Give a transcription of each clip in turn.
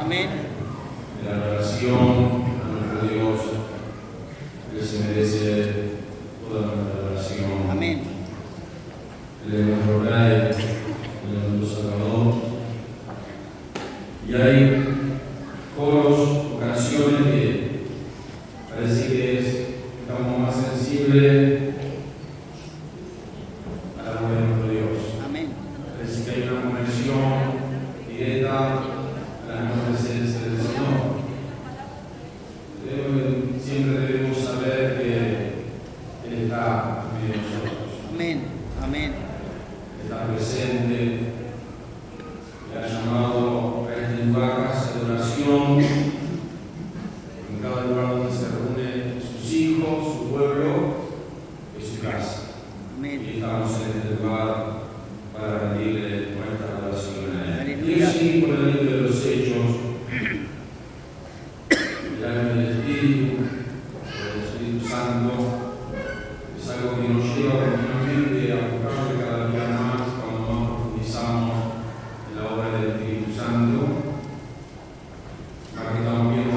Amén. de la adoración a nuestro Dios, que se merece toda nuestra adoración. Amén. Él es nuestro Rey, Él es nuestro Salvador. Y hay coros o canciones que parece que estamos más sensibles a la voz de nuestro Dios. Amén. Parece que hay una conexión directa a la misma presencia del Señor. Siempre debemos saber que Él está en medio de nosotros. Amén. Amén. Está presente, le ha llamado a este lugar casa de oración, en cada lugar donde se reúnen sus hijos, su pueblo y su casa. Amén. Y estamos en este lugar para rendirle nuestra adoración a Él. Aleluya. Y así, por el libro de los Hechos, el alma del Espíritu, el Espíritu Santo, es algo que nos lleva continuamente a buscarle cada día más cuando más profundizamos en la obra del Espíritu Santo. Aquí estamos viendo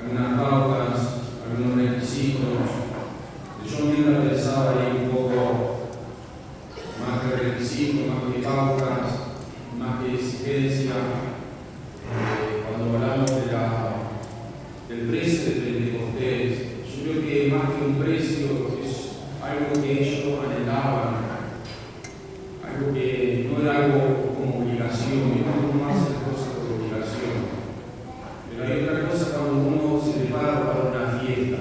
algunas pautas, algunos requisitos. Yo mismo pensaba ahí un poco más que requisitos, más que pautas, más que exigencia. Cuando hablamos del precio de Pentecostés, yo creo que más que un precio es algo que ellos anhelaban, algo que no era algo como obligación, no más hacer cosas por obligación. Pero hay otra cosa cuando uno se prepara para una fiesta,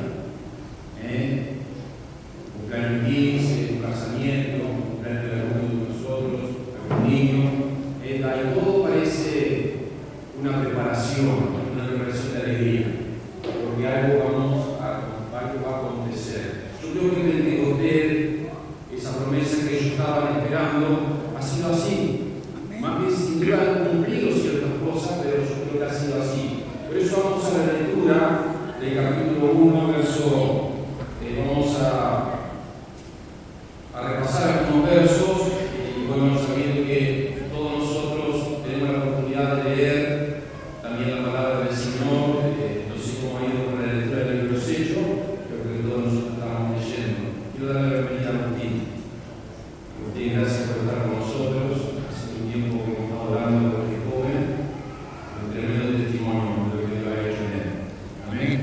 un cumpleaños 15, un casamiento, un cumpleaños de alguno de nosotros, algún niño, y todo parece una preparación de alegría, porque algo va a acontecer. Yo creo que Pentecostés, esa promesa que ellos estaban esperando, ha sido así. Amén. Más bien sin duda han cumplido ciertas cosas, pero yo creo que ha sido así. Por eso vamos a la lectura del capítulo 1, verso, vamos a repasar algunos versos, y bueno, sabiendo que todos nosotros tenemos la oportunidad de leer también la palabra del Señor. No sé cómo ha ido con la lectura del libro de los Hechos, pero creo que todos nosotros estamos leyendo. Quiero darle la bienvenida a Agustín. Agustín, gracias por estar con nosotros. Hace un tiempo que hemos estado hablando con este joven, un tremendo testimonio de lo que Dios ha hecho en él. Amén.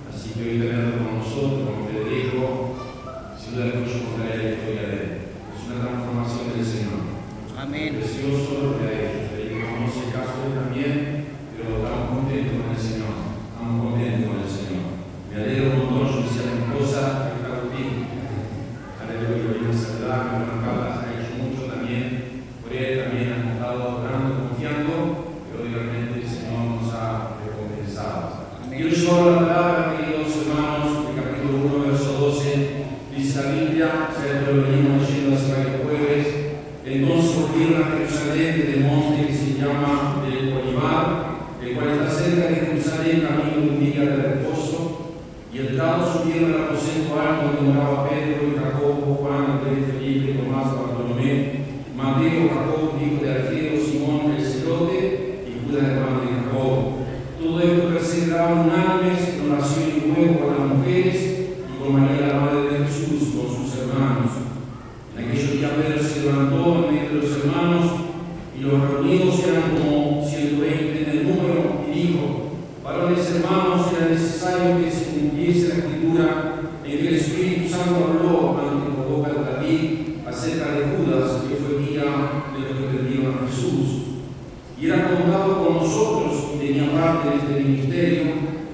Así que hoy tenerlo con nosotros, con Federico, sin duda que yo contaré la historia de él. Es una transformación del Señor. Amén. Precioso lo que ha hecho. Federico conoce el caso de él también, pero estamos contentos con el Señor. Estamos contentos con el Señor. Me alegro un montón. Yo decía a mi esposa, que está Agustín. Aleluya, lo a saludar. Mi hermano Carlos ha hecho mucho también. Por él también hemos estado orando, confiando, pero hoy realmente el Señor nos ha recompensado. Amén. Quiero llevar la palabra, queridos hermanos, el capítulo 1, verso 12. Dice la Biblia, ya lo venimos leyendo hace varios jueves. Entonces volvieron a Jerusalén desde el monte que se llama del Olivar, el cual está cerca de Jerusalén, camino de un día de reposo, y entrados subieron al aposento alto donde moraba Pedro y Jacobo, Juan, Andrés, Felipe, Tomás, Bartolomé, Mateo, Jacobo, hijo de Alfeo, Simón, el celote, y Judas, hermano de Jacobo. Todo esto perseveraban unánimes en oración y ruego con las mujeres y con María, la madre de Jesús, con sus hermanos. En aquellos días Pedro se levantó en medio de los hermanos, y los reunidos eran como 120 en el número, y dijo: varones hermanos, era necesario que se cumpliese la escritura en que el Espíritu Santo habló ante por boca de David acerca de Judas, que fue guía de los que prendieron a Jesús. Y era contado con nosotros y tenía parte de este ministerio,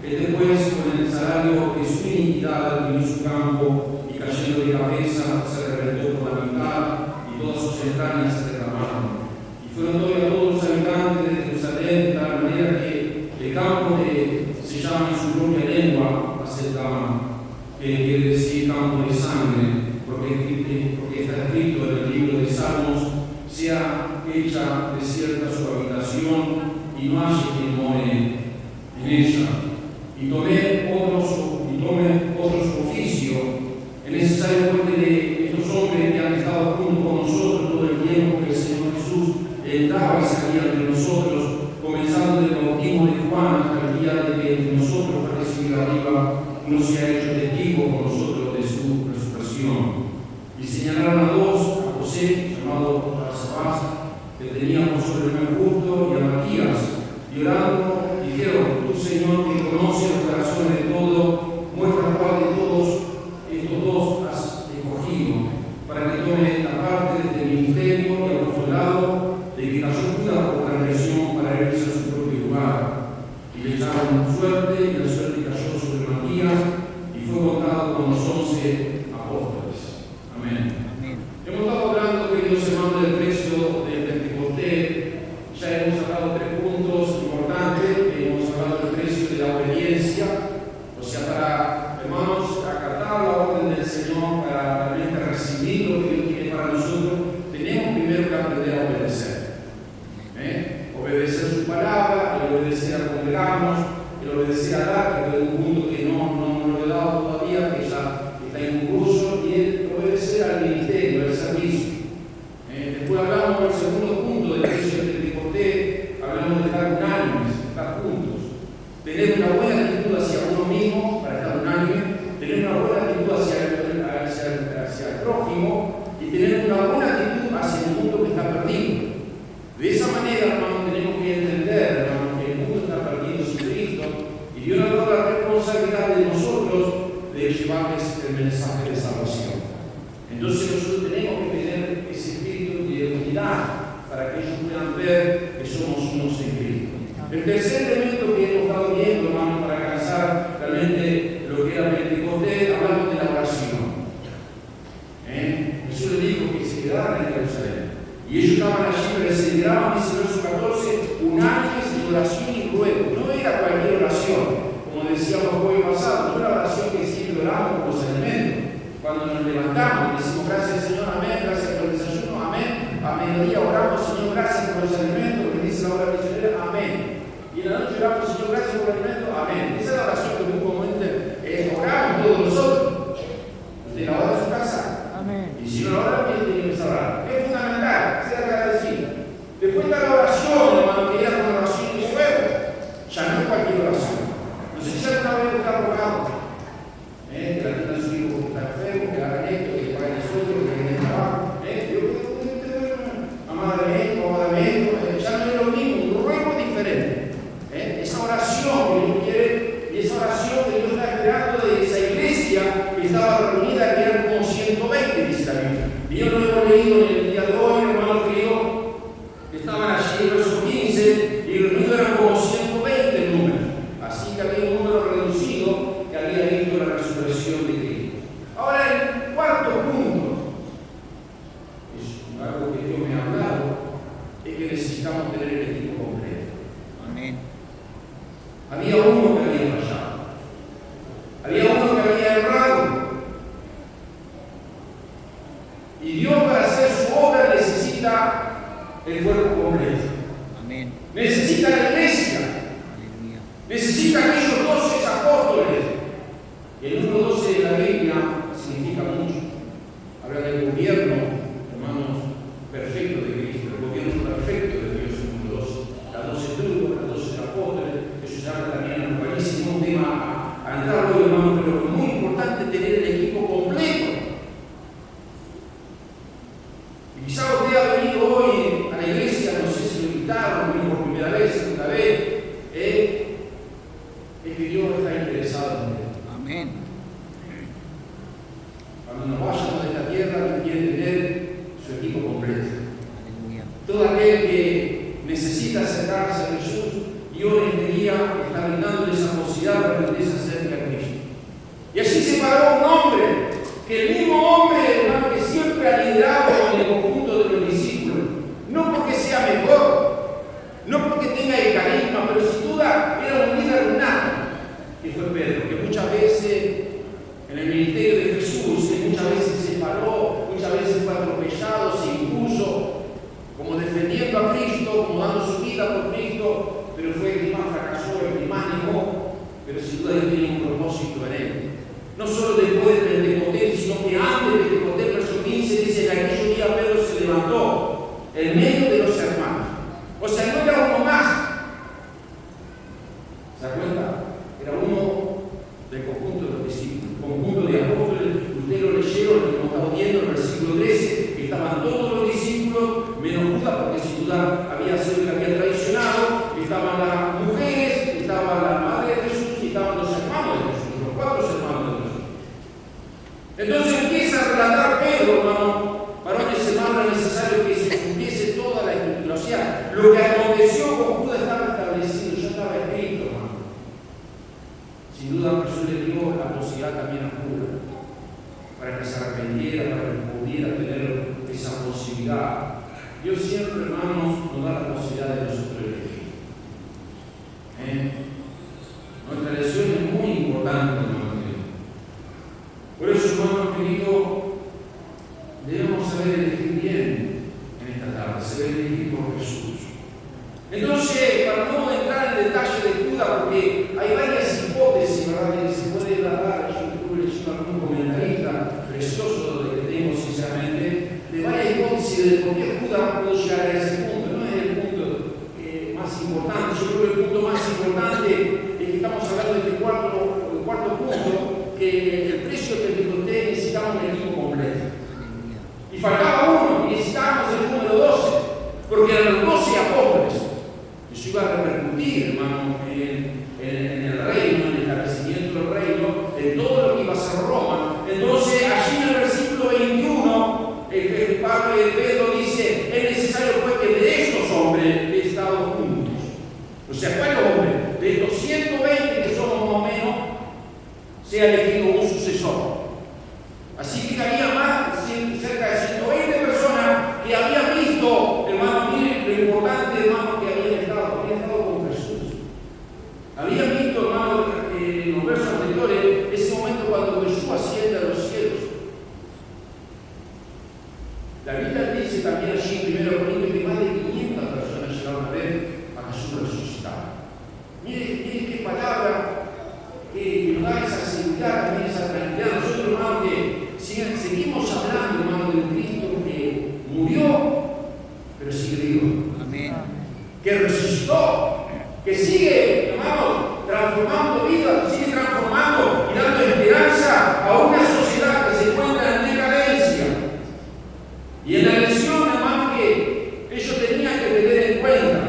que después, con el salario de su iniquidad, adquirió su campo y cayendo de cabeza se reventó por la mitad y todas sus entrañas se derramaron. Y fueron todos los habitantes de Jerusalén de tal manera que el campo se llama en su propia lengua Acetama, que quiere decir campo de sangre, porque está escrito en el libro de Salmos: sea hecha desierta su habitación y no haya quien more en ella. Y tome otros oficios. Es necesario pues de estos hombres que han estado junto con nosotros todo el tiempo que el Señor Jesús entraba y salía entre nosotros, comenzando del bautismo de Juan hasta el día de que nosotros fue recibido arriba, uno se ha hecho testigo con nosotros de su resurrección. Y señalaron a dos, a José, llamado Barsabás, que tenía por sobrenombre Justo, y a Matías, y orando, dijeron: tú, Señor, que conoces los corazones de todos, muestra cuál de todos estos dos has escogido, para que tome la parte del ministerio y apostolado de que cayó Judas por transgresión para irse a su propio lugar. Y le echaron suerte, y la suerte cayó sobre Matías, y fue contado con los 11 apóstoles. Amén. Hemos estado hablando, queridos hermanos, del precio del Pentecostés. Ya hemos sacado 3 puntos importantes. Hemos hablado del precio de la obediencia, o sea, para, hermanos, acatar la orden del Señor, para realmente recibir lo que Dios tiene para nosotros, tenemos primero que aprender a obedecer. Obedecer su palabra, el obedecer a congregarnos, el obedecer a dar, que es un punto que no lo he dado todavía, que ya está en curso, y el obedecer al ministerio, al servicio. Después hablamos del segundo punto del precio del Pentecostés, hablamos de estar unánimes, estar juntos, tener una buena actitud hacia uno mismo para estar unánime, tener una buena actitud hacia el prójimo y tener una buena actitud hacia el mundo que está perdido. De esa manera, hermanos, tenemos que entender, hermanos, que el mundo está perdido sin Cristo y Dios nos da la responsabilidad de nosotros de llevarles el mensaje de salvación. Entonces nosotros tenemos que tener ese espíritu de unidad para que ellos puedan ver que somos unos en Cristo. El tercer elemento que hemos estado viendo, hermanos, para alcanzar realmente lo que era Pentecostés, hablamos de la oración. Jesús le dijo que se quedaran en Jerusalén. Y ellos estaban allí, perseveraban, dice el verso 14, unánimes en oración y ruego. No era cualquier oración, como decíamos el jueves pasado, no era la oración que siempre oramos por los alimentos. Cuando nos levantamos, decimos gracias Señor, amén, gracias por el desayuno, amén. A mediodía oramos, Señor, gracias por los alimentos, que dice la hora misionera, amén. Y en la noche oramos, Señor, gracias por el alimento, amén. Esa es la oración que muy comúnmente oramos todos nosotros. Usted la hora de su casa. Amén. Y si no la hora, tiene que empezar a orar. Es fundamental, ser agradecido. Después está la oración, hermano, que era una oración de fuego. Ya no es cualquier oración. No sé si alguna vez está rogado. Que la tienda de su hijo que está enfermo, que hagan esto, que paguen el sueldo, que den el trabajo. Amadamente, ya no es lo mismo, un ruego diferente. Esa oración que Dios quiere y esa oración que Dios está esperando de esa iglesia que estaba reunida, que eran como 120, dice la Biblia. Y yo lo hemos leído en el día de hoy, hermano querido, que estaban allí en el verso 15 y reunidos eran como 120 el número. Así que había un número reducido que había visto la resurrección de Cristo. Ahora, el cuarto punto, es algo que Dios me ha hablado, es que necesitamos tener el equipo completo. Amén. Había uno que había fallado. Había uno que había errado. Y Dios, para hacer su obra, necesita el cuerpo completo. Amén. Necesita la iglesia. Aleluya. Necesita aquellos 12 apóstoles. Y el número 12 de la Biblia significa mucho. Habla del gobierno, hermanos, perfecto de Cristo, el gobierno perfecto de Dios, el número 12. Las 12 tribus, los 12 apóstoles, eso ya también es buenísimo, un tema a entrar hoy, hermanos, pero es muy importante tener el equipo completo. Y quizá usted ha venido hoy a la iglesia, no sé si lo invitaron, vino por primera vez, segunda vez, es que Dios está interesado en usted. Amén. Cuando nos vayamos de esta tierra, Dios quiere tener su equipo completo. Aleluya. Todo aquel que necesita acercarse a Jesús, Dios en este día está brindándole esa posibilidad para que usted se acerque a Cristo. Y allí se paró un hombre, que el mismo hombre, hermano, que siempre ha liderado en el conjunto de los discípulos, no porque sea mejor, no porque tenga el carisma, pero sin duda era un líder nato, que fue Pedro, que muchas veces en el ministerio de Jesús, que muchas veces se paró, muchas veces fue atropellado, se impuso, como defendiendo a Cristo, como dando su vida por Cristo, pero fue el que más fracasó, el que más negó, pero sin duda Dios tenía un propósito en él. No solo después del Pentecostés, sino que había sido el que había traicionado, estaban las mujeres, estaba la madre de Jesús y estaban los hermanos de Jesús, los 4 hermanos de Jesús. Entonces empieza a relatar Pedro, hermano, varones hermanos, era necesario que se cumpliese toda la escritura. O sea, lo que aconteció con Judas estaba establecido, ya estaba escrito, hermano. Sin duda Jesús le dio la posibilidad también a Judas, para que se arrepintiera, para que pudiera tener esa posibilidad. Dios siempre, hermanos, nos da la posibilidad de nosotros elegir. Nuestra elección es muy importante, hermano. Por eso, hermano querido, debemos saber elegir bien en esta tarde, saber elegir por Jesús. Entonces, para no entrar en detalle de Judas, porque hay varias hipótesis, ¿verdad?, que se puede dar. Yo estuve leyendo algún comentarista precioso de que tengo, sinceramente, de varias hipótesis de por qué Judas pudo llegar a ese punto. No es el punto más importante. Yo creo que el punto más importante es que estamos hablando de este cuarto punto, que el precio que Pentecostés necesitamos un equipo completo. Y faltaba uno, y necesitábamos el número 12, porque eran los 12 apóstoles. Eso iba a repercutir, hermano, en el reino, en el establecimiento del reino, en todo lo que iba a ser Roma. Entonces, allí en el versículo 21, el Pablo y Pedro dice: es necesario pues que de estos hombres he estado juntos. O sea, ¿cuál hombre? De estos 120 que somos más o menos, sea elegido un sucesor. Así que había más, cerca de 120 personas que habían visto, hermano, miren lo importante, hermano, que habían estado con Jesús. Habían visto, hermano, en los versos anteriores, ese momento cuando Jesús asciende a los cielos. La Biblia dice también allí en 1 Corintios que más de 500 personas llegaron a ver a Jesús resucitado. Miren qué palabra que nos da esa seguridad, también esa tranquilidad. Nosotros, hermano, que seguimos hablando, hermano, de un Cristo que murió, pero sigue vivo. Amén. Que resucitó, que sigue, hermano, transformando vidas, sigue transformando y dando esperanza a una sociedad que se encuentra en decadencia. Y en la elección, hermano, que ellos tenían que tener en cuenta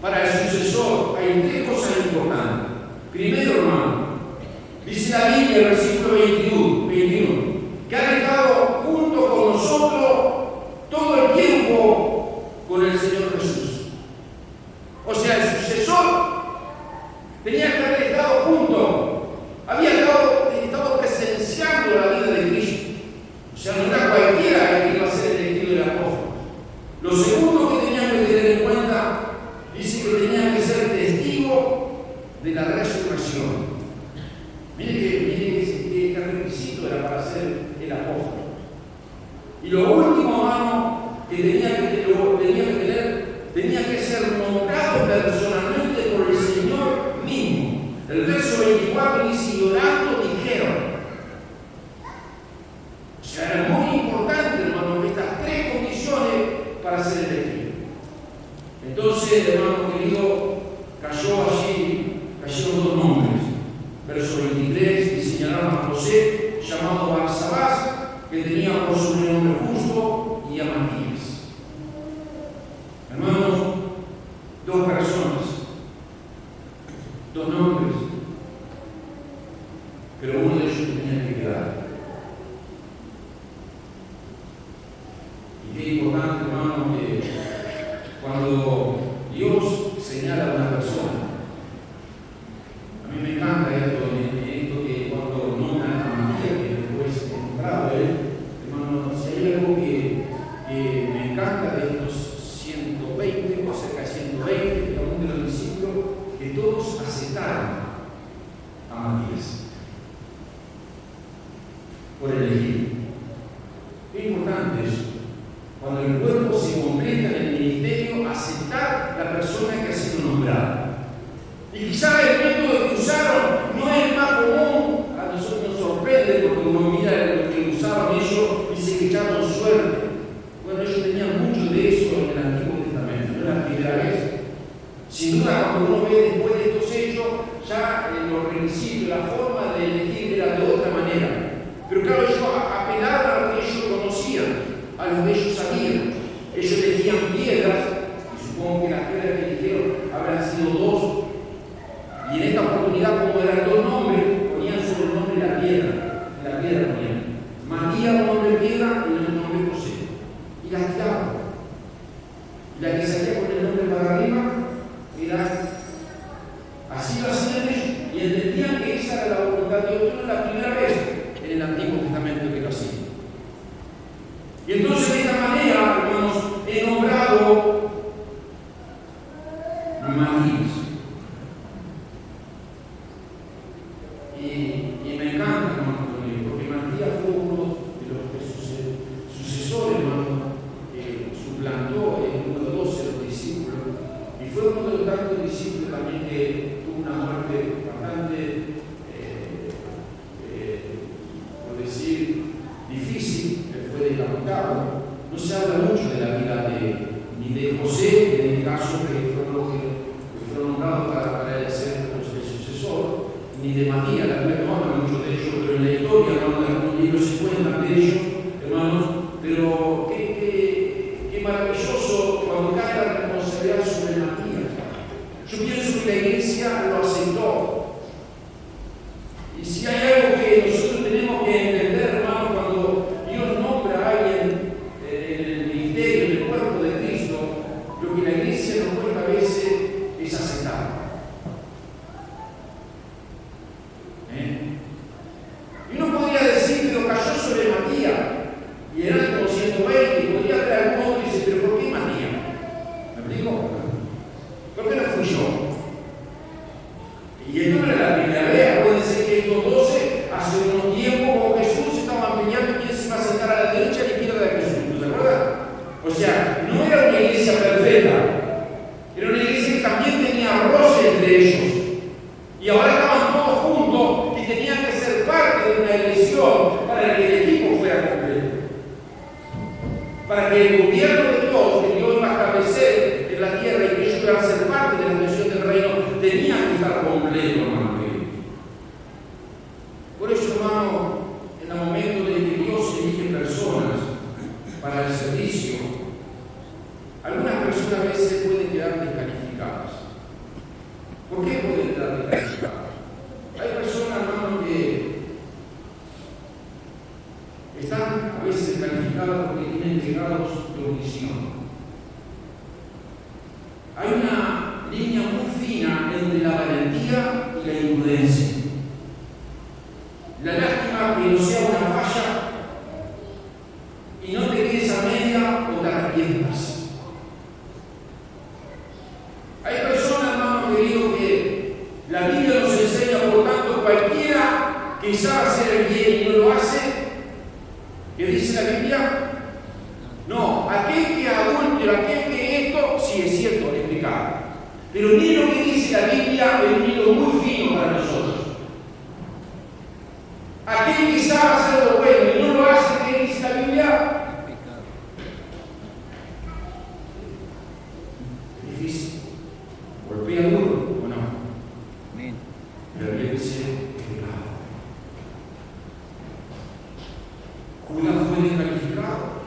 para el sucesor, hay 3 cosas importantes. Primero, hermano, dice la Biblia en el versículo 21, que han estado junto con nosotros todo el tiempo con el Señor Jesús. O sea, el sucesor tenía que haber estado junto, había estado presenciando la vida de Cristo. O sea, no era cualquiera el que iba a ser elegido del apóstol. Lo segundo que tenían que tener en cuenta, dice que tenían que ser testigos de la resurrección. Miren qué requisito era para ser el apóstol. Y lo último, hermano, que tenía que ser nombrado personalmente por el Señor mismo. El verso 24 dice: y orando dijeron. O sea, era muy importante, hermano, estas 3 condiciones para ser elegido. Entonces, hermano querido, cayeron 2 nombres. Verso 23, y señalaron a José, llamado Barsabás, que tenía por sobrenombre Justo, y a Matías. Hermanos, 2 personas, 2 nombres, pero uno de ellos tenía que quedar. Y qué importante, hermano, que cuando Dios señala a una persona, a mí me encanta esto que cuando nombran a Matías, que después he nombrado él, hermano, si hay algo que me encanta de estos 120 o cerca de 120, que aún de los discípulos, que todos aceptaron a Matías por elegir. Qué importante eso. Cuando el cuerpo se completa en el ministerio, aceptar la persona que ha sido nombrada. Y quizás el método que usaron no es el más común. A nosotros nos sorprende porque uno mira lo que usaban ellos y se echaron suerte. Bueno, ellos tenían mucho de eso en el Antiguo Testamento, no era la primera vez. Sin duda, cuando uno ve después de estos hechos, ya los requisitos, la forma de elegir era de otra manera. Pero claro, ellos apelaron a lo que ellos conocían, a lo que ellos sabían. Ellos elegían piedras, y supongo que las piedras que eligieron habrán sido dos, y en esta oportunidad, como eran dos nombres, ponían sobre el nombre la piedra ponían. Matías, un nombre piedra, y el nombre José. Y las tiraban. Y la que salía con el nombre para arriba era, así lo hacían ellos, y entendían que esa era la voluntad de Dios. No era la primera vez en el Antiguo Testamento que lo hacían. Y entonces de esta manera, hermanos, he nombrado Matías. Y me encanta, hermano, porque Matías fue uno de los sucesores, hermano, que suplantó el número 12 de los discípulos, y fue uno de los tantos discípulos también que tuvo una muerte bastante, por decir, difícil, que fue decapitado. No se habla mucho de la vida ni de José, en el caso que fue nombrado para ser el sucesor, ni de Matías, la Biblia no habla mucho de ellos, pero en la historia, hermano, en algunos libros se cuentan de ellos, hermanos, pero qué maravilloso cuando cae la responsabilidad sobre Matías. Yo pienso que la iglesia lo aceptó. Y si hay algo que nosotros tenemos que entender, hermano, cuando Dios nombra a alguien en el ministerio, en el cuerpo de Cristo, lo que la iglesia nos cuesta a veces es aceptar. Y uno podría decir, pero cayó sobre Matías, y eran como 120, y podría haber algún otro y dice, pero ¿por qué Matías? ¿Me explico? ¿Por qué no fui yo? Y esto no era la primera vez. Puede ser que estos 12, hace unos tiempos, con Jesús estaban peleando quién se iba a sentar a la derecha y a la izquierda de Jesús. ¿No se acuerdan? O sea, no era una iglesia perfecta, era una iglesia que también tenía roce entre ellos. Y ahora estaban todos juntos y tenían que ser parte de una elección para que el equipo fuera completo. Para que el gobierno de Dios, que Dios iba a establecer en la tierra y que ellos iban a ser parte de la misión del reino, tenían que estar completos, hermano. Por eso, hermano, en el momento de que Dios elige personas para el servicio, algunas personas a veces pueden quedar descalificadas. ¿Por qué pueden quedar descalificadas? Hay personas, hermano, que están a veces descalificadas porque tienen pecados de omisión. Hay una línea muy fina entre la valentía y la imprudencia. La lástima que no sea una falla y no te quedes a media o te arrepientas. Hay personas, hermano querido, que la Biblia nos enseña, por tanto, cualquiera que sabe hacer el bien y no lo hace, ¿qué dice la Biblia? No, aquel que adultera, aquel que esto, sí es cierto, es pecado. Pero miren lo que dice la Biblia en un hilo muy fino para nosotros. Aquel que sabe hacer lo bueno y no lo hace, ¿qué dice la Biblia? Es difícil. Golpea duro, ¿o no? Amén. Pero le dice pecado. Judas fue descalificado.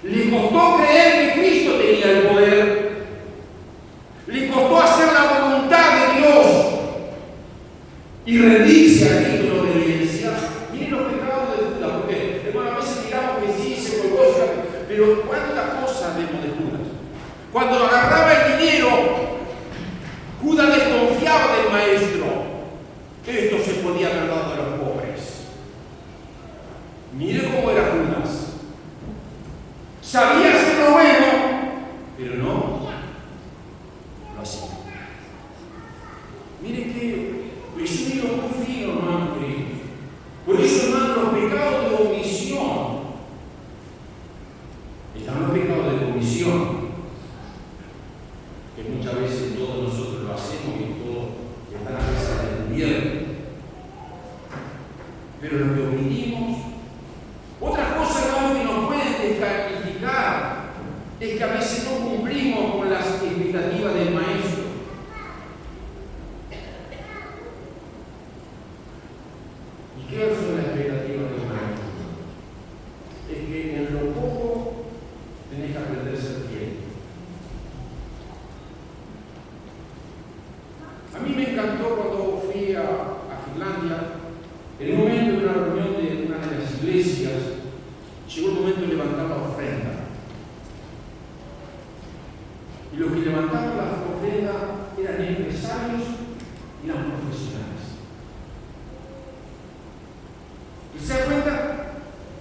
Le costó creer que Cristo tenía el poder. Le costó hacer la voluntad de Dios y rendirse a Cristo en obediencia. Miren los pecados de Judas, porque, hermano, a veces miramos que sí se colgó, pero ¿cuántas cosas vemos de Judas? Cuando agarraba el dinero, Judas desconfiaba del maestro. Esto se podía haber dado a los pobres. Mire cómo era Judas. Sabía hacer lo bueno, pero no lo hacía. Mire que es un hilo muy fino, hermano querido. Por eso, hermano, los pecados de omisión, están los pecados de comisión, que muchas veces todos nosotros lo hacemos y todos están a veces descubiertos. Pero lo que omitimos, otra cosa, hermano, que nos puede descalificar es que a veces no cumplimos con las expectativas del maestro. ¿Y qué son las expectativas del maestro? Es que en lo poco tenés que aprender a ser fiel. A mí me encantó cuando fui a Finlandia, en un momento de una reunión de una de las iglesias, llegó el momento de levantar la ofrenda. Y los que levantaban la ofrenda eran empresarios y eran profesionales. ¿Y se da cuenta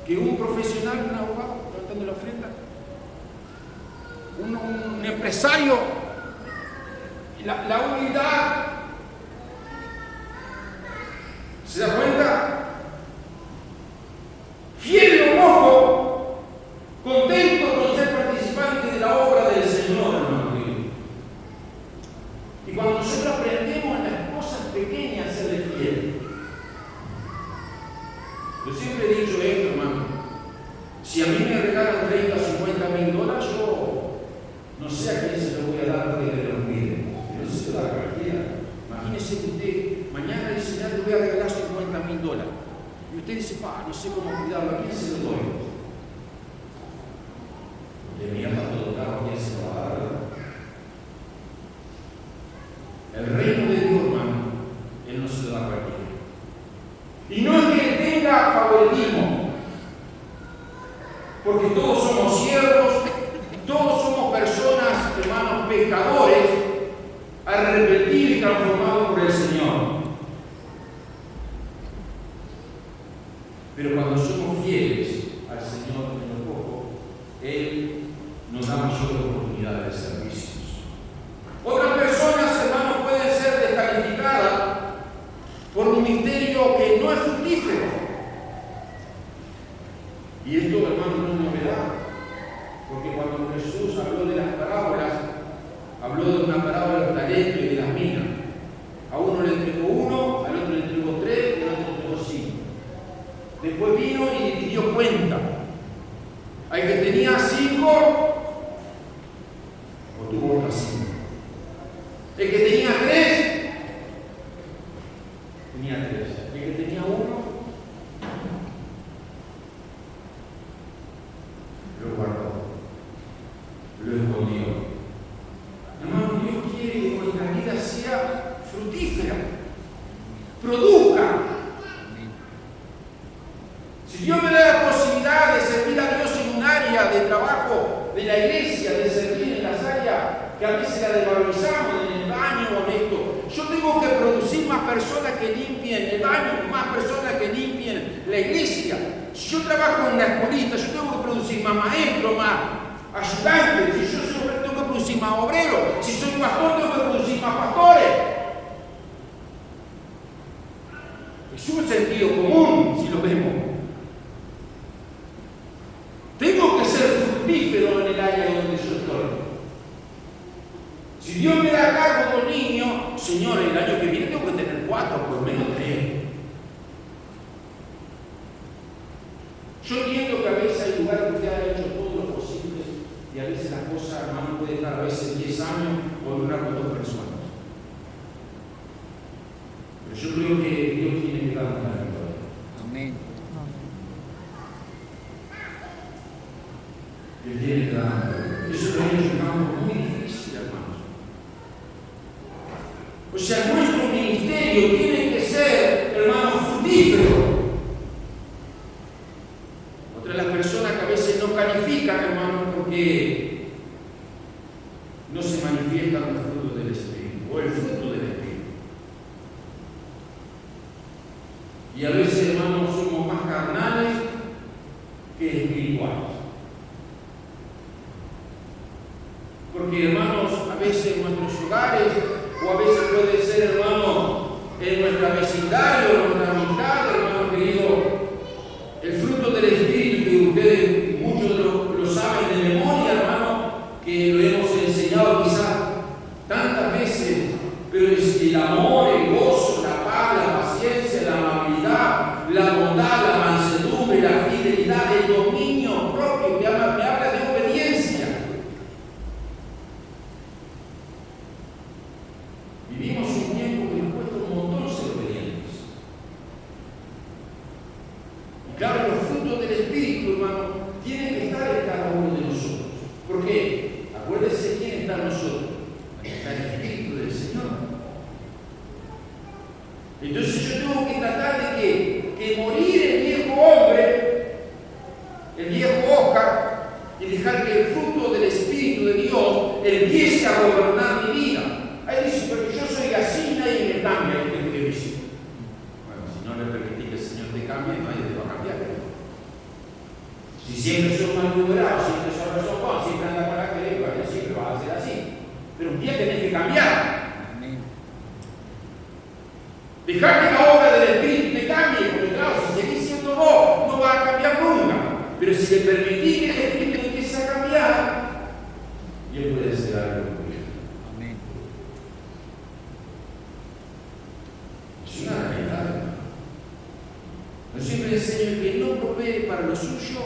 que un profesional, un abogado, levantando la ofrenda, un empresario, la humildad, se da cuenta? Fiel o mojo, contento con ser participante de la obra del Señor, hermano. Y cuando nosotros aprendemos en las cosas pequeñas a serle fiel, yo siempre he dicho esto, hermano, si a mí me regalan 30 o 50 mil dólares, yo no sé a quién se lo voy a dar para que me lo cuide. Yo no se lo da a cualquiera. Imagínese que usted, mañana el Señor le voy a regalar 50 mil dólares. Y usted dice, no sé cómo cuidarlo, ¿a quién se lo doy? Porque mira, para todo claro, ¿a quién se lo va a dar? El reino de Dios, hermano, Él no se lo da a cualquiera. Y no es que Él tenga favoritismo, porque todos somos siervos, todos somos personas, hermanos, pecadores, arrepentidos y transformados por el Señor. Pero cuando somos fieles al Señor en lo poco, Él nos da mayor oportunidad de servicios. Otras personas, hermanos, pueden ser descalificadas por un ministerio que no es fructífero. Y esto, hermano, no es novedad, porque cuando Jesús habló de las parábolas, habló de una parábola de los talentos y de las minas. A uno le entregó 1, al otro le entregó 3 y al otro le entregó 5. Después vino y pidió cuenta. Al que tenía 5, o tuvo otras 5. El que tenía 3, tenía 3. El que tenía 1, lo guardó, lo escondió. Hermano, Dios quiere que nuestra vida sea fructífera, produzca. Si Dios me da la posibilidad de servir a Dios en un área de trabajo de la iglesia, de servir en las áreas que a veces la desvalorizamos, en el baño o en esto, yo tengo que producir más personas que limpien el baño, más personas que limpien la iglesia. Si yo trabajo en una escuelita, yo tengo que producir más maestros, más ayudantes. Si yo tengo que producir más obreros. Si soy pastor, tengo que producir más pastores. Es un sentido común, si lo vemos. Tengo que ser fructífero en el área donde yo estoy. Si Dios me da cargo con niños, Señor, el año que viene tengo que tener 4, por lo menos 3. Yo entiendo que a veces hay lugares que usted ha hecho todo lo posible y a veces las cosas, hermano, pueden estar a veces 10 años o durar con 2 personas. Pero yo creo que Dios tiene que darnos la victoria. Amén. Él tiene que darnos la victoria. Eso lo hemos llamado muy difícil, hermanos. O sea, nuestro ministerio tiene que ser, hermanos, fructífero. Otra de las personas que a veces no califican, hermanos, porque no se manifiestan los frutos del Espíritu o el fruto del Espíritu. Y a veces, hermanos, somos más carnales que espirituales. Porque, hermanos, a veces en nuestros hogares, o a veces puede ser, hermano, en nuestra vecindario, en nuestra amistad, hermano querido, el fruto del Espíritu, que ustedes, muchos lo saben de memoria, hermano, que lo hemos enseñado quizás tantas veces, pero es el amor, el gozo, la paz, la paciencia, la amabilidad, la bondad, la mansedumbre, la fidelidad, el dominio propio, me habla de obediencia. Vivimos un tiempo que nos cuesta un montón ser obedientes. Y claro, los frutos del Espíritu, hermano, tienen que estar en cada uno de nosotros. Entonces yo tengo que tratar de que morir el viejo hombre, el viejo Oscar, y dejar que el fruto del Espíritu de Dios empiece a gobernar mi vida. Ahí dice, pero yo soy así, nadie me cambia. ¿Qué dice? Bueno, si no le permitís que el Señor te cambie, nadie te va a cambiar. Si siempre sos mal liberado, siempre sos resopón, siempre anda con la que bueno, siempre vas a ser así. Pero un día tenés que cambiar. Amén. Dejar que la obra del Espíritu te cambie, porque claro, si seguís siendo vos, no vas a cambiar nunca. Pero si le permitís que el Espíritu empiece a cambiar, Dios puede hacer algo con él. Amén. Es una realidad, hermano. Yo siempre enseño que no provee para lo suyo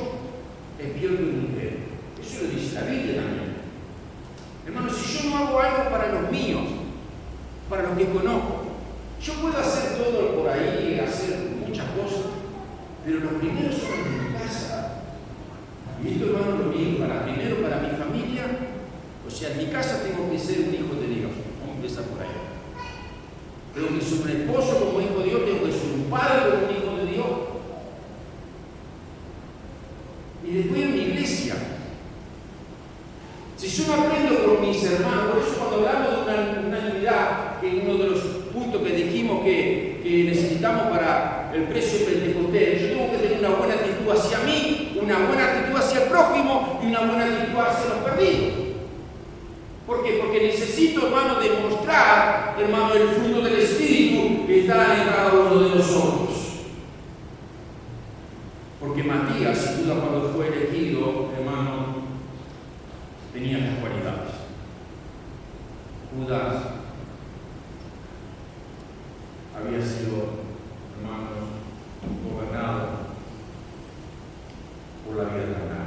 es peor que un mujer. Eso lo dice la Biblia también. Hermano, si yo no hago algo para los míos, para los que conozco, yo puedo hacer todo por ahí, hacer muchas cosas, pero los primeros son los de mi casa. Y esto, hermano, lo digo primero para mi familia. O sea, en mi casa tengo que ser un hijo de Dios. Vamos a empezar por ahí. Tengo que ser un esposo como hijo de Dios, tengo que ser un padre como un hijo de Dios. Y después en mi iglesia. Si yo no aprendo con mis hermanos, por eso cuando hablamos de una unidad, que es uno de los puntos que dijimos que necesitamos para el precio pentecostés, yo tengo que tener una buena actitud hacia mí, una buena actitud hacia el prójimo y una buena actitud hacia los perdidos. ¿Por qué? Porque necesito, hermano, demostrar, hermano, el fruto del Espíritu que está en cada uno de nosotros. Porque Matías, sin duda, cuando fue elegido, hermano, tenía las cualidades. Judas había sido, hermanos, gobernado por la vida terrenal.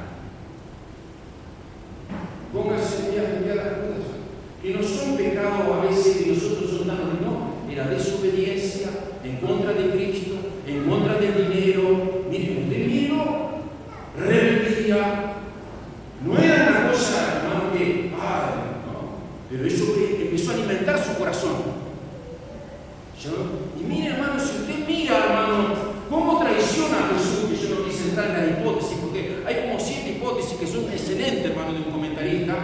Póngase un día a cambiar las cosas, que no son pecados a veces que nosotros son tan, no, era desobediencia en contra de Cristo, en contra del dinero. Miren, usted vino, rebeldía, no era una cosa, hermano, que, no, pero eso que empezó a alimentar su corazón. Y mire, hermano, si usted mira, hermano, cómo traiciona a Jesús, que yo no quise entrar en la hipótesis, porque hay como 7 hipótesis que son excelentes, hermano, de un comentarista.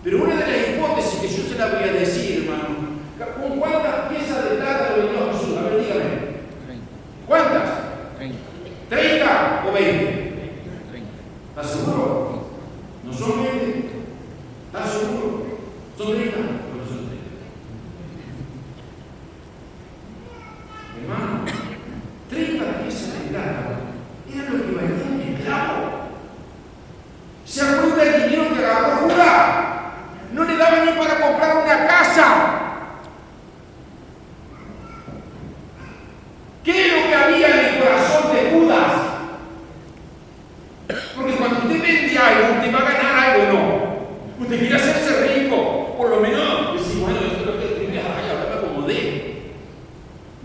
Pero una de las hipótesis que yo se la voy a decir, hermano, ¿con cuántas piezas de plata lo vendió Jesús? A ver, dígame. 30. ¿Cuántas? 30. ¿30 o 20? 30. ¿Estás seguro? ¿No son 20? ¿Estás seguro? ¿Son 30? No son 30. Hermano, 30 piezas de plata era lo que valía un esclavo. ¿Se acuerda el dinero que agarró Judas? No le daba ni para comprar una casa. ¿Qué es lo que había en el corazón de Judas? Porque cuando usted vende algo, usted va a ganar algo, ¿no? Usted quiere hacerse rico, por lo menos decir, bueno, esto es lo que tenía, ahora me acomodé.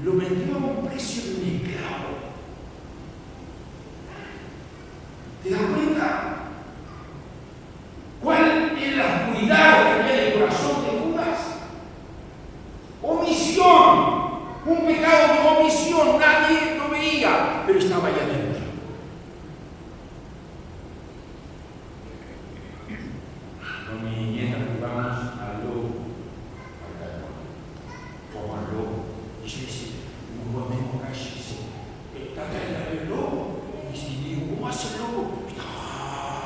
Lo vendió a un precio de un esclavo. ¿Te das cuenta? ¿Cuál es la oscuridad que había en el corazón de Judas? Omisión. Un pecado de omisión. Nadie lo veía, pero estaba allá adentro. Con mi nieta jugamos al lobo. Como al lobo. Y yo decía, un buen memoria, dice, ¿está trayendo el lobo? Y digo, ¿cómo hace el lobo?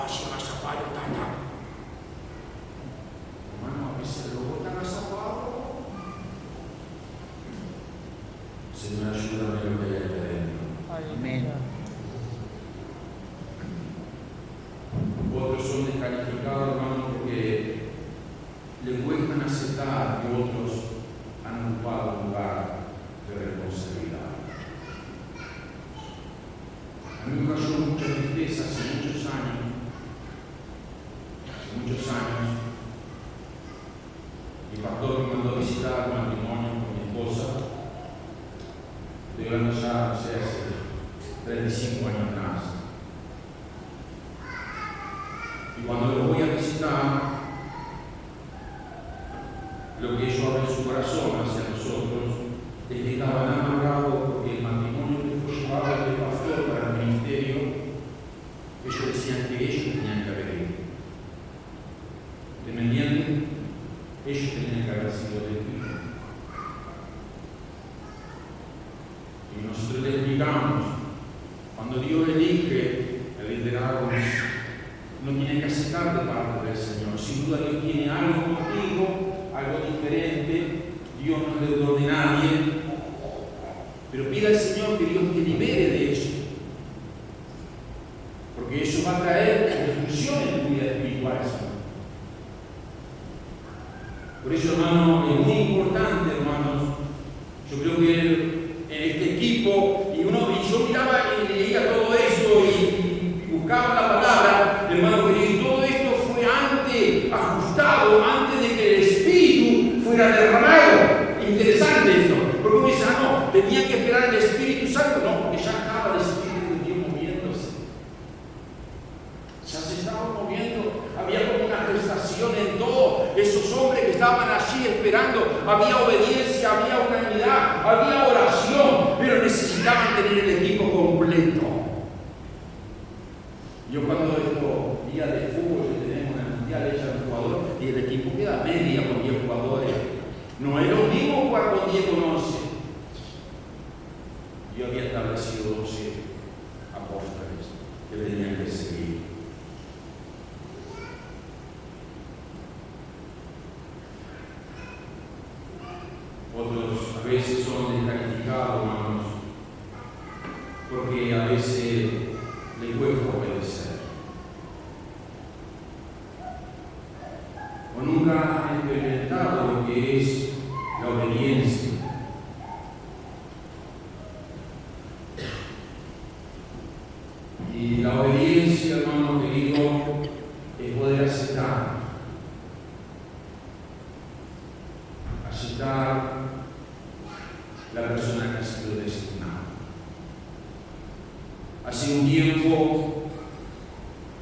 Se va a zapar, tata. Hermano, a veces el lobo está agazapado. Señor, ayúdame a lo que hay aquí adentro. Amén. Otros son descalificados, hermano, porque le cuestan aceptar que otros han ocupado un lugar de responsabilidad. A mí me causó mucha tristeza hace muchos años. Mi pastor me mandó a visitar el matrimonio con mi esposa. Estoy hablando ya, no sé, hace 35 años atrás. Y cuando lo voy a visitar, lo que ellos abren su corazón hacia nosotros desde que estaban amarrados porque el matrimonio que fue llevado del pastor para el ministerio, ellos decían que ellos tenían que haber ido. ¿Me entienden? Ellos tenían que haber sido elegidos. Y nosotros les explicamos, cuando Dios elige el liderazgo, no tiene que aceptar de parte del Señor. Sin duda Dios tiene algo contigo, algo diferente. Dios no es deudor de nadie. Pero pida al Señor que Dios te libere de eso. Porque eso va a traer destrucción en tu vida espiritual. Por eso, hermano, es muy importante, hermanos. Yo creo que en este equipo, y yo miraba y leía todo esto y buscaba la palabra, hermano, y todo esto fue antes ajustado, antes de que el Espíritu fuera derramado. Interesante esto, porque uno dice, no, tenía que esperar el Espíritu Santo, no, porque ya estaba el Espíritu de Dios moviéndose. Ya se estaba moviendo, había como una gestación en todo, esos hombres que estaban allí esperando, había obediencia, había unanimidad, había oración, pero necesitaban tener el equipo completo. Yo cuando estos días de fútbol que tenemos en el Mundial hecha en Ecuador, y el equipo queda media con 10 jugadores, no es lo mismo jugar con 10 o 11. Yo había establecido 12 apóstoles que tenían que seguir. Otros a veces son descalificados, hermanos, porque a veces les cuesta obedecer. O nunca han experimentado lo que es la obediencia. Y la obediencia, hermano querido, es poder aceptar la persona que ha sido destinada. Hace un tiempo,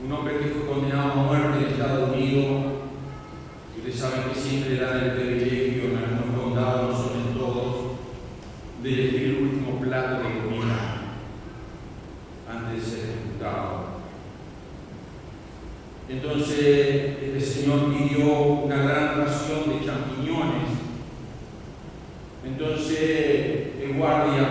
un hombre que fue condenado a muerte en Estados Unidos, y ustedes saben que siempre dan el privilegio en algunos condados, no son en todos, de elegir el último plato de comida antes de ser ejecutado. Entonces, este señor pidió una gran ración de champiñones. Entonces, el guardia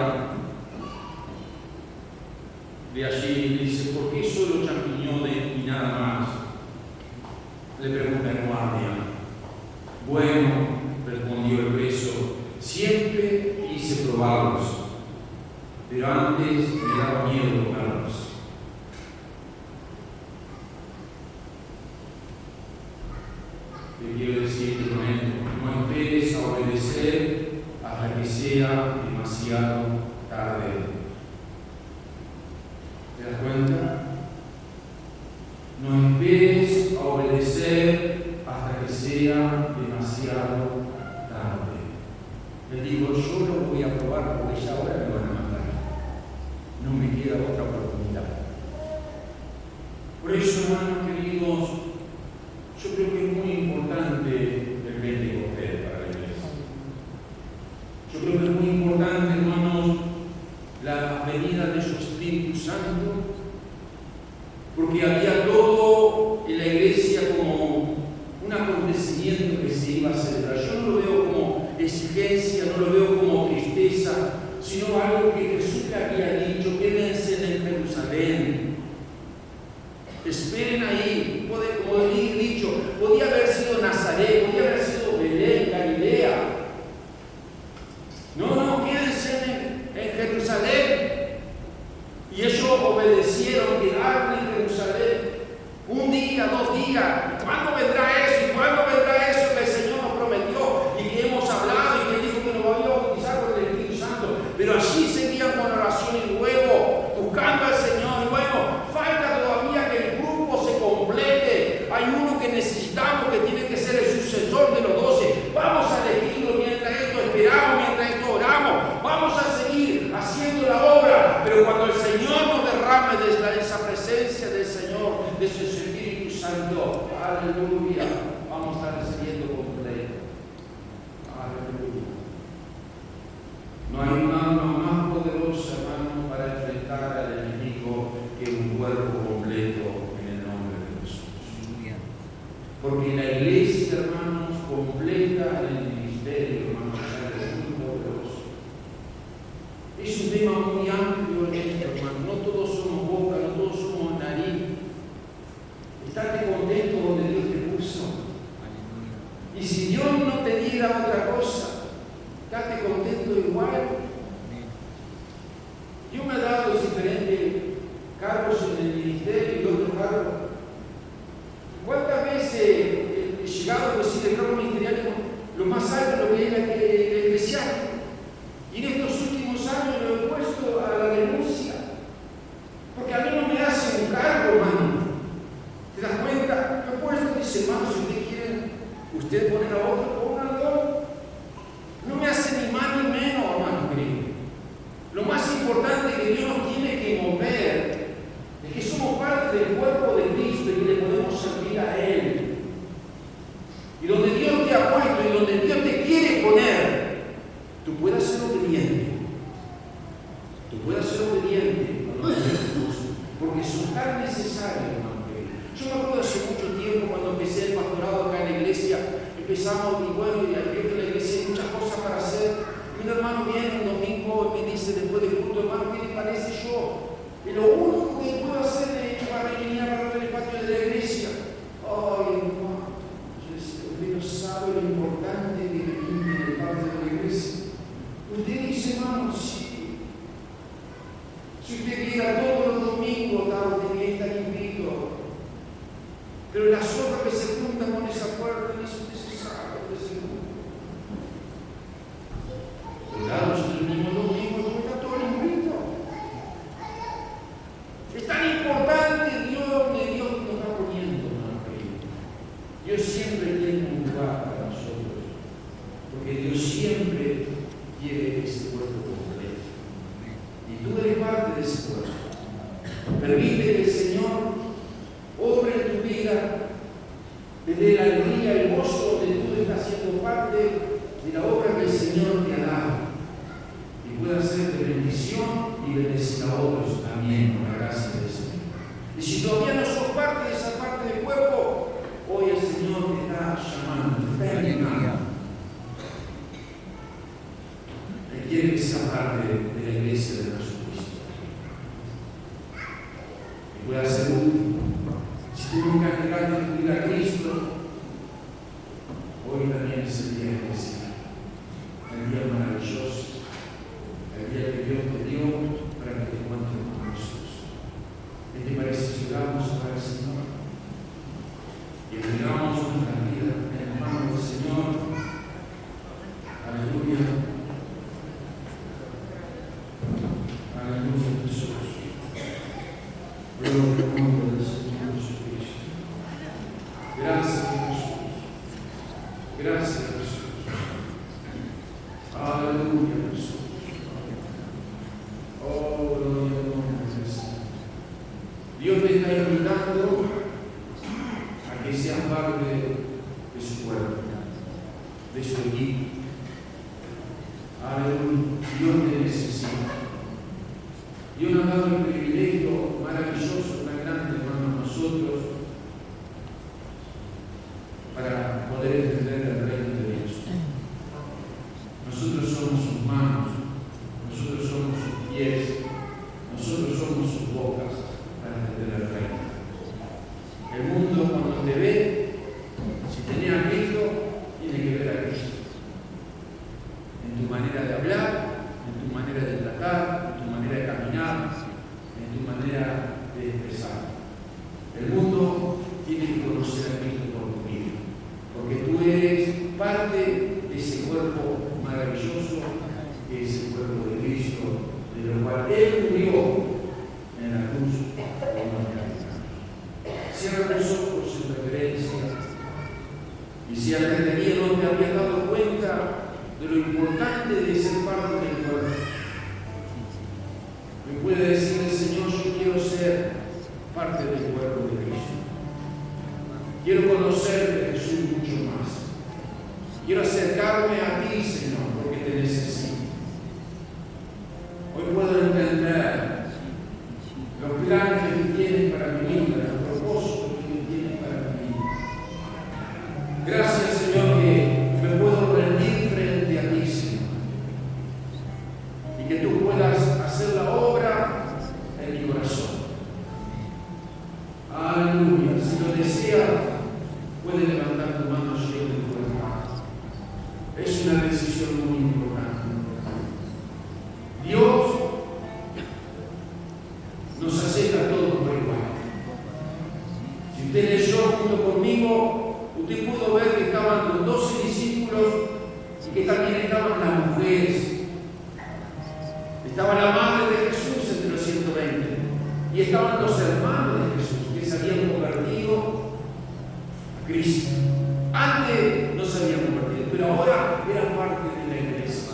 de allí dice, ¿por qué solo champiñones y nada más? Le pregunta el guardia. Bueno, respondió el preso, siempre quise probarlos, pero antes me daba miedo comerlos. Te quiero decir con esto, no esperes a obedecer hasta que sea demasiado tarde. ¿Te das cuenta? No esperes a obedecer hasta que sea demasiado tarde. Le digo, yo lo voy a probar porque ya ahora me van a matar. No me queda otra oportunidad. Por eso, hermanos queridos, yo creo que es muy importante el Pentecostés para la iglesia. Yo creo que es muy importante, hermanos, la venida de su Espíritu Santo, porque había todo en la iglesia como un acontecimiento que se iba a celebrar. Yo no lo veo como exigencia, no lo veo como tristeza, sino algo que Jesús le había dicho, quédense en Jerusalén. Esperen ahí, como he dicho, podía haber sido Nazaret, podía haber sido Belén, Galilea. No, quédense en Jerusalén. Y ellos obedecieron, quedaron en Jerusalén. Un día, 2 días. ¿Cuándo vendrá eso? ¿Y cuándo vendrá eso que el Señor nos prometió y que hemos hablado y que dijo que nos había bautizado con el Espíritu Santo? Pero allí seguían con oración y luego buscando al Señor. Y bueno, falta todavía que el grupo se complete. Hay uno que necesitamos que tiene que ser el sucesor de los 12. Vamos a elegirlo mientras esto esperamos, mientras esto oramos. Vamos a seguir haciendo la obra. Pero cuando el Señor nos derrame de esa presencia del Señor, de su Espíritu Santo, aleluya, vamos a estar recibiendo completo. Aleluya. Porque la iglesia, hermanos, completa el ministerio, hermanos, es muy poderoso. Es un tema muy amplio en esto, hermano. No todos somos boca, no todos somos nariz. Estate contento donde Dios te puso. Aleluya. Y si Dios no te diga otra cosa, estate contento igual. Amén. Dios me ha dado diferentes cargos en el ministerio y otros cargos. ¿Cuántas veces he llegado a decir el cargo ministerial lo más alto lo que era el eclesiástico? Y en estos últimos años lo he puesto a la renuncia. Porque a mí no me hacen un cargo, hermano. ¿Te das cuenta? Yo he puesto, dice, hermano, si usted quiere, usted poner a otro, póngalo. No me hace ni más ni menos, hermano querido. Lo más importante que Dios nos tiene que mover es que somos parte del cuerpo de Cristo y que le podemos servir a Él. Y donde Dios te ha puesto y donde Dios te quiere poner, tú puedas ser obediente. Tú puedas ser obediente a los Dios, porque son tan necesarios, hermano. Yo me acuerdo hace mucho tiempo cuando empecé el pastorado acá en la iglesia, empezamos y bueno, y aquí en la iglesia hay muchas cosas para hacer. Y un hermano viene un domingo y me dice después del culto, hermano, ¿qué le parece yo? Y lo único que puedo hacer es para venir a ver el patio de la iglesia. Ay, hermano, usted no sabe lo importante que venir en el patio de la iglesia. Usted dice, hermano, sí. Si usted viera todos los domingos, usted tiene que estar invito. Pero las hojas que se juntan con esa puerta no son necesarias de ese mundo. Claro, el mismo domingo no está todo invito. Es tan importante Dios que Dios nos está poniendo, hermano querido. Dios siempre tiene un lugar para nosotros, porque Dios siempre quiere ese cuerpo completo. Y tú eres parte de ese cuerpo. Permite que el Señor obre en tu vida, te dé la alegría, el gozo de tú estás siendo parte de la obra que el Señor te ha dado. Y pueda ser de bendición y bendecir a otros también con la gracia del Señor. Y si todavía no sos parte de esa parte del cuerpo, hoy el Señor te está llamando, te está invitando. Él quiere que sea parte de la iglesia de Jesucristo. Y pueda ser útil. Si tú nunca has llegado a incluir a Cristo, hoy también es el día especial, el día maravilloso, el día que Dios te dio para que te encuentres con Jesús. ¿Qué te parece si oramos para el Señor? Y entregamos nuestra vida en las manos del Señor. Aleluya. Aleluya, Jesús. Gloria al nombre del Señor Jesucristo. Gracias, Jesús. Gracias, Jesús. Aleluya, Jesús. Oh, gloria al nombre del Señor. Dios te está invitando a que seas parte de su cuerpo, de su equipo. Aleluya. Dios te necesita. Dios nos ha dado el privilegio maravilloso, tan grande, hermano, a nosotros, para poder entender el reino de Dios. Nosotros somos sus manos, nosotros somos sus pies, nosotros somos sus bocas para entender el reino. El mundo, cuando te ve, si tenés a Cristo, tiene que ver a Cristo. En tu manera de hablar, en tu manera de tratar, en tu manera de caminar, en tu manera de expresar. El mundo tiene que conocer a Cristo por tu vida, porque tú eres parte de ese cuerpo maravilloso que es el cuerpo de Cristo, de lo cual Él murió en la cruz por nosotros. Cierra los ojos en reverencia, y si al día no te habías dado cuenta de lo importante de ser parte del cuerpo, me puede decir el Señor: yo quiero ser parte del cuerpo de Cristo. Quiero conocerte, Jesús, mucho más. Quiero acercarme a ti, Señor, porque te necesito. Hoy puedo entender los planes que tú tienes para mi vida, los propósitos que tú tienes para mi vida. Gracias, Señor, que me puedo rendir frente a ti, Señor. Y que tú puedas hacer la obra en mi corazón. Aleluya. Si lo desea, puede levantar tu mano llena de tu hermano. Es una decisión muy importante. Dios nos acepta a todos por igual. Si usted leyó junto conmigo, usted pudo ver que estaban los 12 discípulos y que también estaban las mujeres. Estaba la madre de Jesús entre los 120 y estaban los hermanos de Jesús que se habían convertido a Cristo. Antes no se habían convertido, pero ahora eran parte de la iglesia.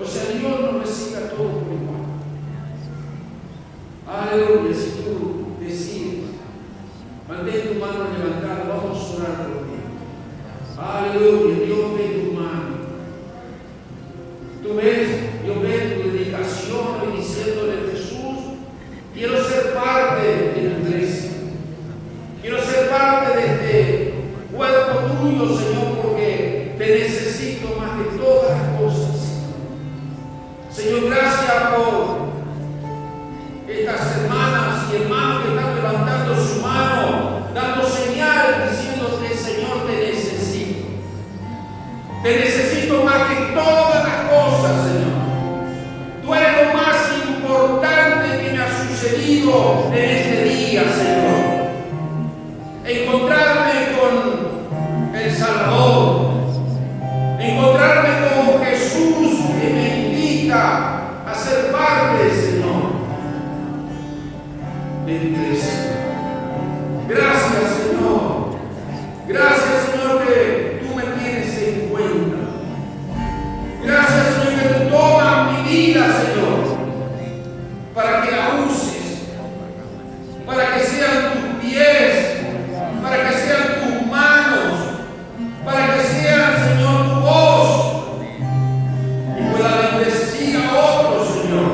O sea, Dios nos recibe a todos por igual. Aleluya. Si tú decides, mantén tu mano levantada, vamos a orar por ti. Aleluya. Dios ve tu mano. Tú ves, Dios ve tu dedicación y diciéndole: Jesús, quiero ser parte de tu iglesia. Quiero ser parte de este cuerpo tuyo, Señor, porque te necesito más de todas las cosas. Señor, gracias por estas hermanas y hermanos que están levantando su mano, dando señal, diciéndote: Señor, te necesito. Te necesito más que todas las cosas, Señor. Tú eres lo más importante que me ha sucedido en este día, Señor. Encontrarme con el Salvador. Encontrarme con Jesús que me invita a ser parte, Señor, de tu iglesia. Gracias, Señor. Gracias, Señor, que tú me tienes en cuenta. Gracias, Señor, que tú tomas mi vida, Señor, para que la uses, para que sean tus pies, para que sean tus manos, para que sean, Señor, tu voz, y pueda bendecir a otros, Señor,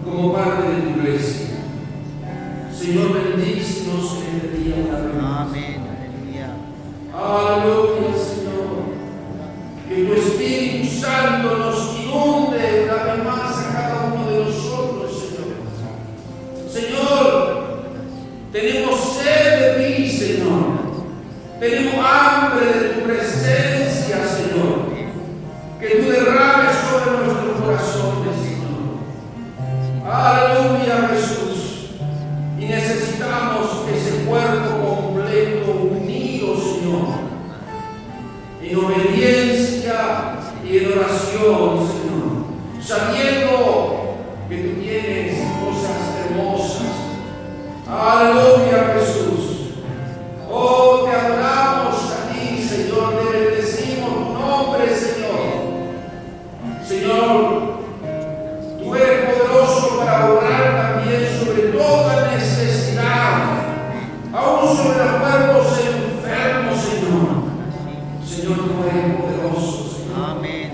como parte de tu iglesia. Señor, bendícenos en este día una vez más. Amén. Aleluya. Aleluya, Señor. Que tu Espíritu Santo nos inunde una vez más a cada uno de nosotros, Señor. Señor, tenemos sed de ti, Señor. Tenemos hambre de tu presencia, Señor. Que tú derrames sobre nuestros corazones, Señor. Aleluya, Jesús. Y necesitamos ese cuerpo completo, unido, Señor, en obediencia y en oración, Señor, sabiendo que tú tienes cosas hermosas. Aleluya, Jesús. Oh, te adoramos a ti, Señor, te bendecimos tu nombre, Señor. Señor, tú eres poderoso para obrar también sobre toda necesidad, aún sobre los cuerpos enfermos, Señor. Señor, tú eres poderoso, Señor. Amén.